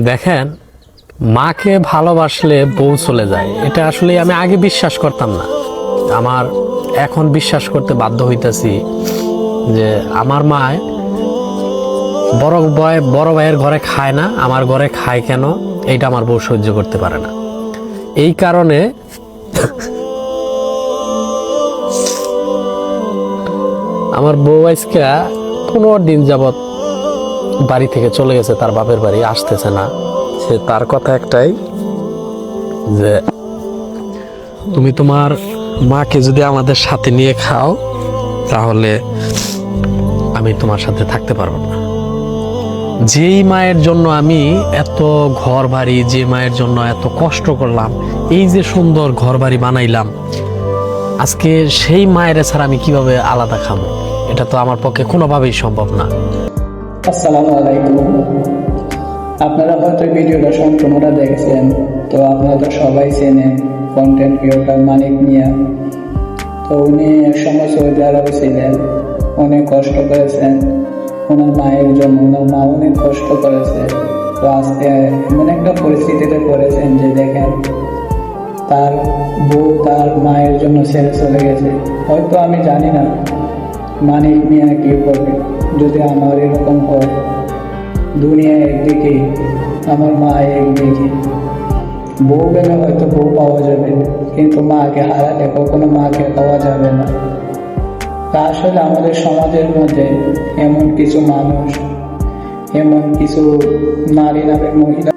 দেখেন, মাকে ভালোবাসলে বউ চলে যায়, এটা আসলে আমি আগে বিশ্বাস করতাম না। আমার এখন বিশ্বাস করতে বাধ্য হইতাছি যে আমার মা বড় ভাইয়ের ঘরে খায় না, আমার ঘরে খায় কেন, এইটা আমার বউ সহ্য করতে পারে না। এই কারণে আমার বউ আজকে 15 দিন যাবৎ বাড়ি থেকে চলে গেছে, তার বাপের বাড়ি আসতেছে না। সে তার কথা একটাই যে তুমি তোমার মাকে যদি আমাদের সাথে নিয়ে খাও তাহলে আমি তোমার সাথে থাকতে পারবো না। যেই মায়ের জন্য আমি এত ঘর বাড়ি, যে মায়ের জন্য এত কষ্ট করলাম, এই যে সুন্দর ঘর বাড়ি বানাইলাম, আজকে সেই মায়ের ছাড়া আমি কিভাবে আলাদা খাবো? এটা তো আমার পক্ষে কোনোভাবেই সম্ভব না। আসসালামু আলাইকুম। আপনারা হয়তো ভিডিওটা সম্পূর্ণটা দেখছেন, তো আপনারা তো সবাই চেনেন কন্টেন্ট ক্রিয়েটর মানিক মিয়া। তো উনি একসময় সৌদি আরবে ছিলেন, অনেক কষ্ট করেছেন ওনার মায়ের জন্য, ওনার মা অনেক কষ্ট করেছে। তো আজকে এমন একটা পরিস্থিতিতে পড়েছেন যে দেখেন তার বউ তার মায়ের জন্য ছেড়ে চলে গেছে। হয়তো আমি জানি না মানিক মিয়া কি করবে যদি আমার এরকম হয়। দুনিয়া একদিকে, আমার মা একদিকে। বউ গেলে হয়তো বউ পাওয়া যাবে, কিন্তু মাকে হারালে কখনো মাকে পাওয়া যাবে না। তা আসলে আমাদের সমাজের মধ্যে এমন কিছু মানুষ, এমন কিছু নারী নামের মহিলা